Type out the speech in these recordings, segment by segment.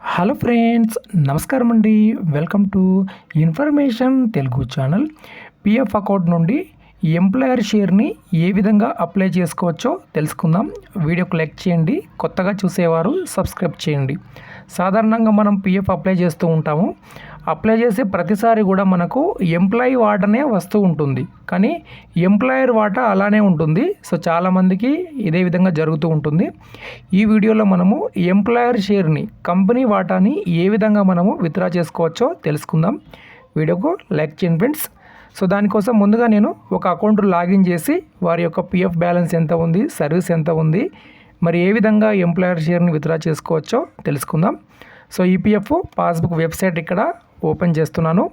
Hello friends, నమస్కారం అండి. Welcome to information Telugu channel. PF account నుండి ఎంప్లాయర్ షేర్ని ఏ విధంగా అప్లై చేసుకోవచ్చో తెలుసుకుందాం. వీడియోకి లైక్ చేయండి. కొత్తగా చూసేవారు సబ్స్క్రైబ్ చేయండి. సాధారణంగా మనం పిఎఫ్ అప్లై చేస్తూ ఉంటాము. అప్లై చేసే ప్రతిసారి కూడా మనకు ఎంప్లాయీ వాటానే వస్తూ ఉంటుంది, కానీ ఎంప్లాయర్ వాటా అలానే ఉంటుంది. సో చాలామందికి ఇదే విధంగా జరుగుతూ ఉంటుంది. ఈ వీడియోలో మనము ఎంప్లాయర్ షేర్ని, కంపెనీ వాటాని ఏ విధంగా మనము విత్డ్రా చేసుకోవచ్చో తెలుసుకుందాం. వీడియోకు లైక్ చేయండి ఫ్రెండ్స్. సో దానికోసం ముందుగా నేను ఒక అకౌంట్ లాగిన్ చేసి వారి యొక్క పిఎఫ్ బ్యాలెన్స్ ఎంత ఉంది, సర్వీస్ ఎంత ఉంది, మరి ఏ విధంగా ఎంప్లాయర్ షేర్ని విత్డ్రా చేసుకోవచ్చో తెలుసుకుందాం. సో ఈపీఎఫ్ పాస్బుక్ వెబ్సైట్ ఇక్కడ ఓపెన్ చేస్తున్నాను.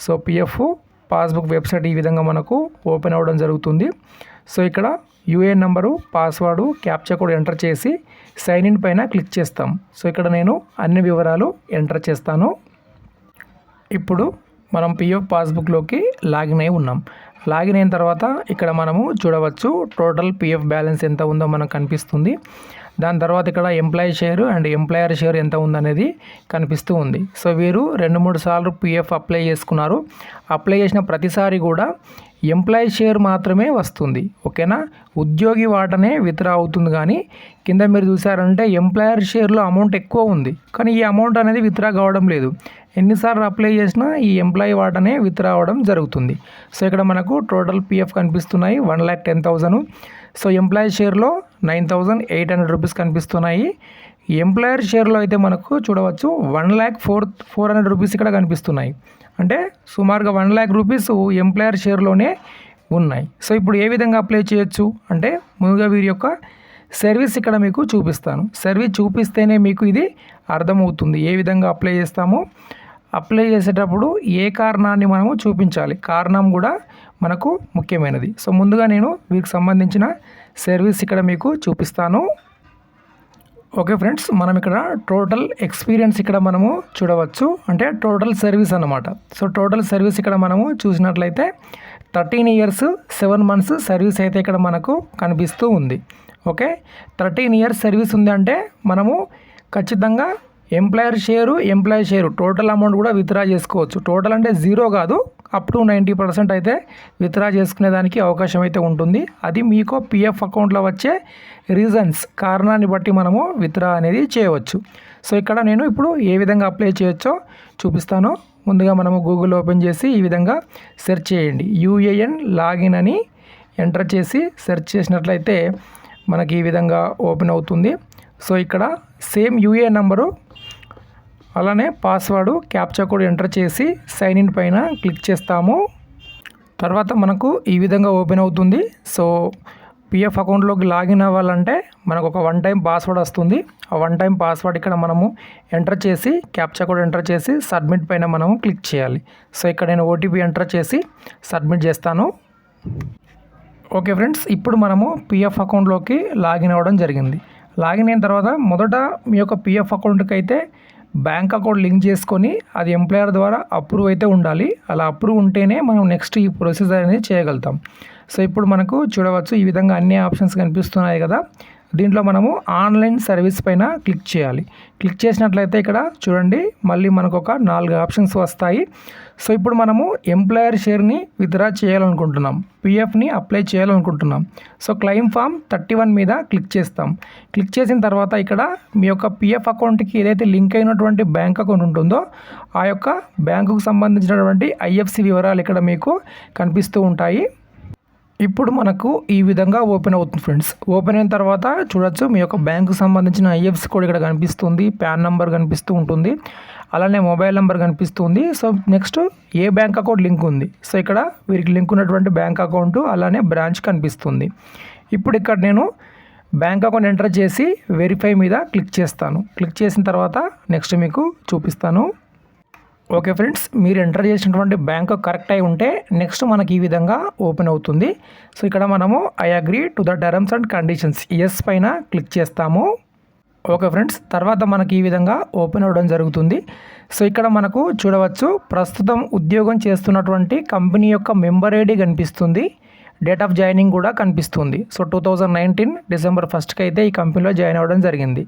సో పిఎఫ్ పాస్బుక్ వెబ్సైట్ ఈ విధంగా మనకు ఓపెన్ అవ్వడం జరుగుతుంది. సో ఇక్కడ UAN number, password, captcha code enter చేసి సైన్ ఇన్ పైన క్లిక్ చేస్తాం. సో ఇక్కడ నేను అన్ని వివరాలు ఎంటర్ చేస్తాను. ఇప్పుడు మనం పిఎఫ్ పాస్బుక్లోకి లాగిన్ అయి ఉన్నాం. లాగిన్ అయిన తర్వాత ఇక్కడ మనము చూడవచ్చు టోటల్ పిఎఫ్ బ్యాలెన్స్ ఎంత ఉందో మనకు కనిపిస్తుంది. దాని తర్వాత ఇక్కడ employee share and employer share ఎంత ఉందనేది కనిపిస్తూ ఉంది. సో వీరు 2-3 సార్లు పిఎఫ్ అప్లై చేసుకున్నారు. అప్లై చేసిన ప్రతిసారి కూడా ఎంప్లాయీ షేర్ మాత్రమే వస్తుంది, ఓకేనా. ఉద్యోగి వాటనే విత్డ్రా అవుతుంది, కానీ కింద మీరు చూసారంటే ఎంప్లాయర్ షేర్లో అమౌంట్ ఎక్కువ ఉంది, కానీ ఈ అమౌంట్ అనేది విత్డ్రా కావడం లేదు. ఎన్నిసార్లు అప్లై చేసినా ఈ ఎంప్లాయీ వాటనే విత్డ్రా అవ్వడం జరుగుతుంది. సో ఇక్కడ మనకు టోటల్ పిఎఫ్ కనిపిస్తున్నాయి 1,10,000. సో ఎంప్లాయీ షేర్లో 9,800 రూపీస్ కనిపిస్తున్నాయి. ఎంప్లాయర్ షేర్లో అయితే మనకు చూడవచ్చు 1,04,400 రూపీస్ ఇక్కడ కనిపిస్తున్నాయి. అంటే సుమారుగా 1,00,000 రూపీస్ ఎంప్లాయర్ షేర్లోనే ఉన్నాయి. సో ఇప్పుడు ఏ విధంగా అప్లై చేయొచ్చు అంటే, ముందుగా వీరి యొక్క సర్వీస్ ఇక్కడ మీకు చూపిస్తాను. సర్వీస్ చూపిస్తేనే మీకు ఇది అర్థమవుతుంది ఏ విధంగా అప్లై చేస్తామో. అప్లై చేసేటప్పుడు ఏ కారణాన్ని మనము చూపించాలి, కారణం కూడా మనకు ముఖ్యమైనది. సో ముందుగా నేను వీరికి సంబంధించిన సర్వీస్ ఇక్కడ మీకు చూపిస్తాను. ఓకే ఫ్రెండ్స్, మనం ఇక్కడ టోటల్ ఎక్స్పీరియన్స్ ఇక్కడ మనము చూడవచ్చు, అంటే టోటల్ సర్వీస్ అన్నమాట. సో టోటల్ సర్వీస్ ఇక్కడ మనము చూసినట్లయితే 13 years 7 months సర్వీస్ అయితే ఇక్కడ మనకు కనిపిస్తూ ఉంది. ఓకే, 13 years సర్వీస్ ఉంది అంటే మనము ఖచ్చితంగా ఎంప్లాయీ షేరు టోటల్ అమౌంట్ కూడా విత్డ్రా చేసుకోవచ్చు. టోటల్ అంటే 0 కాదు, అప్ టు 90% అయితే విత్డ్రా చేసుకునేదానికి అవకాశం అయితే ఉంటుంది. అది మీకు పిఎఫ్ అకౌంట్లో వచ్చే రీజన్స్, కారణాన్ని బట్టి మనము విత్డ్రా అనేది చేయవచ్చు. సో ఇక్కడ నేను ఇప్పుడు ఏ విధంగా అప్లై చేయొచ్చో చూపిస్తాను. ముందుగా మనము గూగుల్ ఓపెన్ చేసి ఈ విధంగా సెర్చ్ చేయండి. యూఏఎన్ లాగిన్ అని ఎంటర్ చేసి సెర్చ్ చేసినట్లయితే మనకి ఈ విధంగా ఓపెన్ అవుతుంది. సో ఇక్కడ సేమ్ యూఏఎన్ నంబరు అలానే పాస్వర్డ్, క్యాప్చా కోడ్ ఎంటర్ చేసి సైన్ ఇన్ పైన క్లిక్ చేస్తాము. తర్వాత మనకు ఈ విధంగా ఓపెన్ అవుతుంది. సో పిఎఫ్ అకౌంట్లోకి లాగిన్ అవ్వాలంటే మనకు ఒక 1 time పాస్వర్డ్ వస్తుంది. ఆ 1 time పాస్వర్డ్ ఇక్కడ మనము ఎంటర్ చేసి క్యాప్చా కోడ్ ఎంటర్ చేసి సబ్మిట్ పైన మనము క్లిక్ చేయాలి. సో ఇక్కడ నేను ఓటీపీ ఎంటర్ చేసి సబ్మిట్ చేస్తాను. ఓకే ఫ్రెండ్స్, ఇప్పుడు మనము పిఎఫ్ అకౌంట్లోకి లాగిన్ అవ్వడం జరిగింది. లాగిన్ అయిన తర్వాత మొదట మీ యొక్క పిఎఫ్ అకౌంట్కి అయితే బ్యాంక్ అకౌంట్ లింక్ చేసుకొని అది ఎంప్లాయర్ ద్వారా అప్రూవ్ అయితే ఉండాలి. అలా అప్రూవ్ ఉంటేనే మనం నెక్స్ట్ ఈ ప్రొసీజర్ అనేది చేయగలుగుతాం. సో ఇప్పుడు మనకు చూడవచ్చు ఈ విధంగా అన్ని ఆప్షన్స్ కనిపిస్తున్నాయి కదా. దీంట్లో మనము ఆన్లైన్ సర్వీస్ పైన క్లిక్ చేయాలి. క్లిక్ చేసినట్లయితే ఇక్కడ చూడండి మళ్ళీ మనకు ఒక 4 ఆప్షన్స్ వస్తాయి. సో ఇప్పుడు మనము ఎంప్లాయర్ షేర్ని విత్డ్రా చేయాలనుకుంటున్నాం, పిఎఫ్ని అప్లై చేయాలనుకుంటున్నాం. సో క్లెయిమ్ ఫామ్ 31 మీద క్లిక్ చేస్తాం. క్లిక్ చేసిన తర్వాత ఇక్కడ మీ యొక్క పిఎఫ్ అకౌంట్కి ఏదైతే లింక్ అయినటువంటి బ్యాంక్ అకౌంట్ ఉంటుందో ఆ యొక్క బ్యాంకుకు సంబంధించినటువంటి ఐఎఫ్సి వివరాలు ఇక్కడ మీకు కనిపిస్తూ ఉంటాయి. ఇప్పుడు మనకు ఈ విధంగా ఓపెన్ అవుతుంది ఫ్రెండ్స్. ఓపెన్ అయిన తర్వాత చూడొచ్చు మీ యొక్క బ్యాంకుకు సంబంధించిన ఐఎఫ్సి కోడ్ ఇక్కడ కనిపిస్తుంది, పాన్ నెంబర్ కనిపిస్తూ ఉంటుంది, అలానే మొబైల్ నెంబర్ కనిపిస్తుంది. సో నెక్స్ట్ ఏ బ్యాంక్ అకౌంట్ లింక్ ఉంది, సో ఇక్కడ వీరికి లింక్ ఉన్నటువంటి బ్యాంక్ అకౌంట్ అలానే బ్రాంచ్ కనిపిస్తుంది. ఇప్పుడు ఇక్కడ నేను బ్యాంక్ అకౌంట్ ఎంటర్ చేసి వెరిఫై మీద క్లిక్ చేస్తాను. క్లిక్ చేసిన తర్వాత నెక్స్ట్ మీకు చూపిస్తాను. ఓకే ఫ్రెండ్స్, మీరు ఎంటర్ చేసినటువంటి బ్యాంక్ కరెక్ట్ అయి ఉంటే నెక్స్ట్ మనకి ఈ విధంగా ఓపెన్ అవుతుంది. సో ఇక్కడ మనము I agree to the terms and conditions ఎస్ పైన క్లిక్ చేస్తాము. ఓకే ఫ్రెండ్స్, తర్వాత మనకి ఈ విధంగా ఓపెన్ అవ్వడం జరుగుతుంది. సో ఇక్కడ మనకు చూడవచ్చు ప్రస్తుతం ఉద్యోగం చేస్తున్నటువంటి కంపెనీ యొక్క మెంబర్ ఐడి కనిపిస్తుంది, డేట్ ఆఫ్ జాయినింగ్ కూడా కనిపిస్తుంది. సో 2019 డిసెంబర్ 1కి అయితే ఈ కంపెనీలో జాయిన్ అవ్వడం జరిగింది.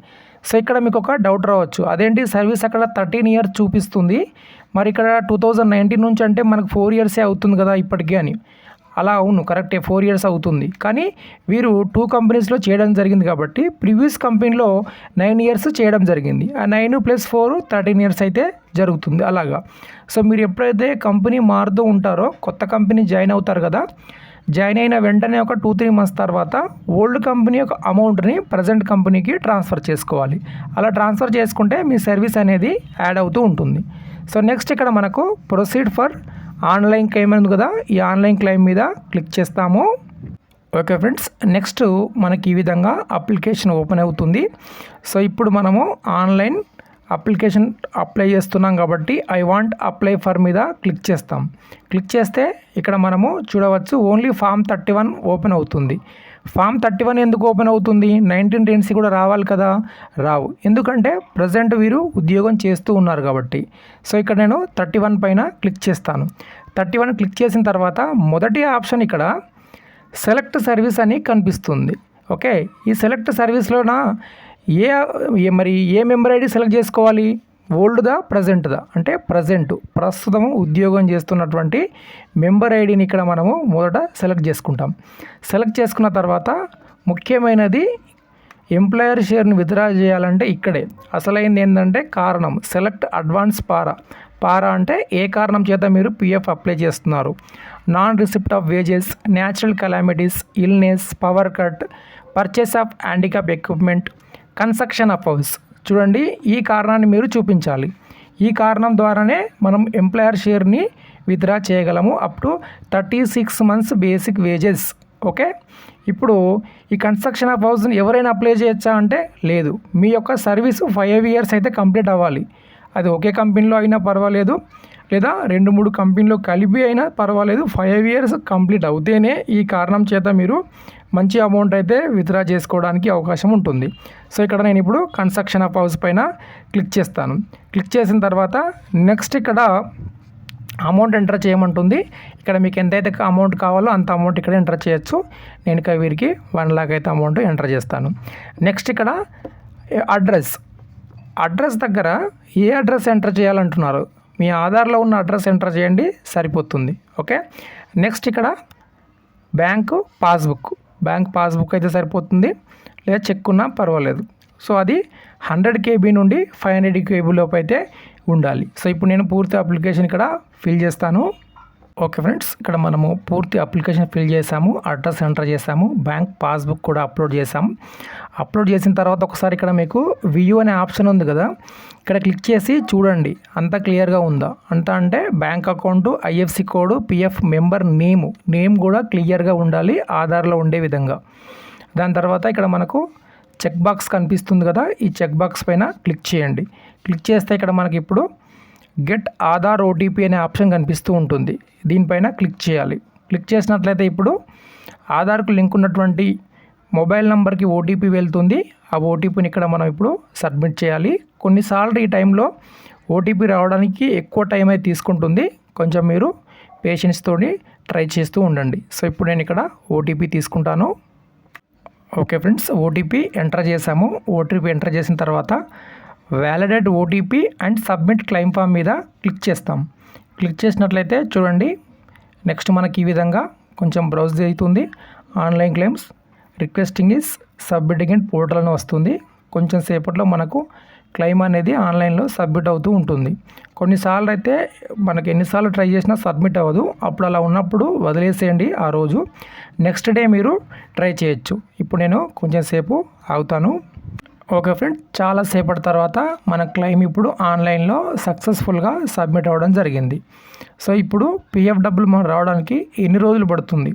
సో ఇక్కడ మీకు ఒక డౌట్ రావచ్చు, అదేంటి సర్వీస్ అక్కడ 13 ఇయర్స్ చూపిస్తుంది, మరి ఇక్కడ 2019 నుంచి అంటే మనకు 4 ఇయర్సే అవుతుంది కదా ఇప్పటికీ అని. అలా అవును, కరెక్టే, 4 ఇయర్స్ అవుతుంది. కానీ వీరు 2 కంపెనీస్లో చేయడం జరిగింది కాబట్టి ప్రీవియస్ కంపెనీలో 9 ఇయర్స్ చేయడం జరిగింది. ఆ 9 + 4 13 ఇయర్స్ అయితే జరుగుతుంది అలాగా. సో మీరు ఎప్పుడైతే కంపెనీ మారుతూ ఉంటారో, కొత్త కంపెనీ జాయిన్ అవుతారు కదా, జాయిన్ అయిన వెంటనే ఒక 2-3 మంత్స్ తర్వాత ఓల్డ్ కంపెనీ యొక్క అమౌంట్ని ప్రజెంట్ కంపెనీకి ట్రాన్స్ఫర్ చేసుకోవాలి. అలా ట్రాన్స్ఫర్ చేసుకుంటే మీ సర్వీస్ అనేది యాడ్ అవుతూ ఉంటుంది. సో నెక్స్ట్ ఇక్కడ మనకు ప్రొసీడ్ ఫర్ ఆన్లైన్ క్లెయిమ్ ఉంది కదా, ఈ ఆన్లైన్ క్లెయిమ్ మీద క్లిక్ చేస్తాము. ఓకే ఫ్రెండ్స్, నెక్స్ట్ మనకి ఈ విధంగా అప్లికేషన్ ఓపెన్ అవుతుంది. సో ఇప్పుడు మనము ఆన్లైన్ అప్లికేషన్ అప్లై చేస్తున్నాం కాబట్టి ఐ వాంట్ అప్లై ఫర్ మీద క్లిక్ చేస్తాం. క్లిక్ చేస్తే ఇక్కడ మనము చూడవచ్చు ఓన్లీ ఫామ్ 31 ఓపెన్ అవుతుంది. ఫామ్ 31 ఎందుకు ఓపెన్ అవుతుంది? 1910 కూడా రావాలి కదా, రావు. ఎందుకంటే ప్రజెంట్ వీరు ఉద్యోగం చేస్తూ ఉన్నారు కాబట్టి. సో ఇక్కడ నేను 31 పైన క్లిక్ చేస్తాను. 31 క్లిక్ చేసిన తర్వాత మొదటి ఆప్షన్ ఇక్కడ సెలెక్ట్ సర్వీస్ అని కనిపిస్తుంది. ఓకే, ఈ సెలెక్ట్ సర్వీస్లోన మరి ఏ మెంబర్ ఐడి సెలెక్ట్ చేసుకోవాలి? ఓల్డ్దా ప్రజెంట్దా అంటే ప్రస్తుతం ఉద్యోగం చేస్తున్నటువంటి మెంబర్ ఐడిని ఇక్కడ మనము మొదట సెలెక్ట్ చేసుకుంటాం. సెలెక్ట్ చేసుకున్న తర్వాత ముఖ్యమైనది ఎంప్లాయర్ షేర్ని విత్డ్రా చేయాలంటే ఇక్కడే అసలైంది ఏంటంటే కారణం సెలెక్ట్ అడ్వాన్స్ పారా అంటే ఏ కారణం చేత మీరు పిఎఫ్ అప్లై చేస్తున్నారు. Non receipt of wages, natural calamities, illness, power cut, purchase of handicap equipment, construction of house. చూడండి, ఈ కారణాన్ని మీరు చూపించాలి. ఈ కారణం ద్వారానే మనం ఎంప్లాయర్ షేర్ని విత్డ్రా చేయగలము up to 36 months basic wages. Okay, ఇప్పుడు ఈ కన్స్ట్రక్షన్ ఆఫ్ హౌస్ని ఎవరైనా అప్లై చేయొచ్చా అంటే లేదు. మీ యొక్క సర్వీసు 5 ఇయర్స్ అయితే కంప్లీట్ అవ్వాలి. అది ఒకే కంపెనీలో అయినా పర్వాలేదు, లేదా 2-3 కంపెనీలో కలిపి అయినా పర్వాలేదు. 5 ఇయర్స్ కంప్లీట్ అవుతేనే ఈ కారణం చేత మీరు మంచి అమౌంట్ అయితే విత్డ్రా చేసుకోవడానికి అవకాశం ఉంటుంది. సో ఇక్కడ నేను ఇప్పుడు కన్స్ట్రక్షన్ ఆఫ్ హౌస్ పైన క్లిక్ చేస్తాను. క్లిక్ చేసిన తర్వాత నెక్స్ట్ ఇక్కడ అమౌంట్ ఎంటర్ చేయమంటుంది. ఇక్కడ మీకు ఎంతైతే అమౌంట్ కావాలో అంత అమౌంట్ ఇక్కడ ఎంటర్ చేయొచ్చు. నేను ఇక్కడ వీరికి 1 lakh అయితే అమౌంట్ ఎంటర్ చేస్తాను. నెక్స్ట్ ఇక్కడ అడ్రస్ దగ్గర ఏ అడ్రస్ ఎంటర్ చేయాలంటున్నారు? మీ ఆధార్లో ఉన్న అడ్రస్ ఎంటర్ చేయండి, సరిపోతుంది. ఓకే, నెక్స్ట్ ఇక్కడ బ్యాంక్ పాస్బుక్ అయితే సరిపోతుంది, లేదా చెక్ ఉన్నా పర్వాలేదు. సో అది 100 KB నుండి 500 KB లోపు అయితే ఉండాలి. సో ఇప్పుడు నేను పూర్తి అప్లికేషన్ ఇక్కడ ఫిల్ చేస్తాను. ఓకే ఫ్రెండ్స్, ఇక్కడ మనము పూర్తి అప్లికేషన్ ఫిల్ చేసాము, అడ్రస్ ఎంటర్ చేసాము, బ్యాంక్ పాస్బుక్ కూడా అప్లోడ్ చేసాము. అప్లోడ్ చేసిన తర్వాత ఒకసారి ఇక్కడ మీకు వ్యూ అనే ఆప్షన్ ఉంది కదా, ఇక్కడ క్లిక్ చేసి చూడండి అంతా క్లియర్గా ఉందా. అంటే bank account, IFSC code, PF member name కూడా క్లియర్గా ఉండాలి ఆధార్లో ఉండే విధంగా. దాని తర్వాత ఇక్కడ మనకు చెక్ బాక్స్ కనిపిస్తుంది కదా, ఈ చెక్ బాక్స్ పైన క్లిక్ చేయండి. క్లిక్ చేస్తే ఇక్కడ మనకి ఇప్పుడు గెట్ ఆధార్ OTP అనే ఆప్షన్ కనిపిస్తూ ఉంటుంది. దీనిపైన క్లిక్ చేయాలి. క్లిక్ చేసినట్లయితే ఇప్పుడు ఆధార్కు లింక్ ఉన్నటువంటి మొబైల్ నెంబర్కి OTP వెళ్తుంది. ఆ OTPని ఇక్కడ మనం ఇప్పుడు సబ్మిట్ చేయాలి. కొన్నిసార్లు ఈ టైంలో OTP రావడానికి ఎక్కువ టైం అయితే తీసుకుంటుంది. కొంచెం మీరు పేషెన్స్తో ట్రై చేస్తూ ఉండండి. సో ఇప్పుడు నేను ఇక్కడ OTP తీసుకుంటాను. ఓకే ఫ్రెండ్స్, OTP ఎంటర్ చేసాము. OTP ఎంటర్ చేసిన తర్వాత validate OTP and submit claim form మీద క్లిక్ చేస్తాం. క్లిక్ చేసినట్లయితే చూడండి, నెక్స్ట్ మనకి ఈ విధంగా కొంచెం బ్రౌజ్ అవుతుంది. Online claims requesting is submitting in portal అని వస్తుంది. కొంచెం సేపట్లో మనకు క్లెయిమ్ అనేది ఆన్లైన్లో సబ్మిట్ అవుతూ ఉంటుంది. కొన్నిసార్లు అయితే మనకి ఎన్నిసార్లు ట్రై చేసినా సబ్మిట్ అవ్వదు. అప్పుడు అలా ఉన్నప్పుడు వదిలేసేయండి, ఆ రోజు నెక్స్ట్ డే మీరు ట్రై చేయొచ్చు. ఇప్పుడు నేను కొంచెం సేపు ఆగుతాను. ఓకే ఫ్రెండ్స్, చాలా సేపటి తర్వాత మన క్లెయిమ్ ఇప్పుడు ఆన్లైన్లో సక్సెస్ఫుల్గా సబ్మిట్ అవ్వడం జరిగింది. సో ఇప్పుడు PF డబ్బులు మనం రావడానికి ఎన్ని రోజులు పడుతుంది?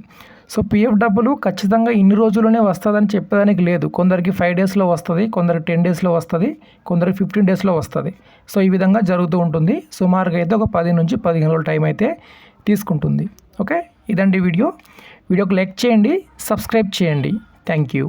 సో PF డబ్బులు ఖచ్చితంగా ఇన్ని రోజుల్లోనే వస్తుందని చెప్పడానికి లేదు. కొందరికి 5 డేస్లో వస్తుంది, కొందరికి 10 డేస్లో వస్తుంది, కొందరికి 15 డేస్లో వస్తుంది. సో ఈ విధంగా జరుగుతూ ఉంటుంది. సుమారుగా అయితే ఒక 10 నుంచి 15 రోజుల టైం అయితే తీసుకుంటుంది. ఓకే, ఇదండి వీడియోకి లైక్ చేయండి, సబ్స్క్రైబ్ చేయండి. Thank you.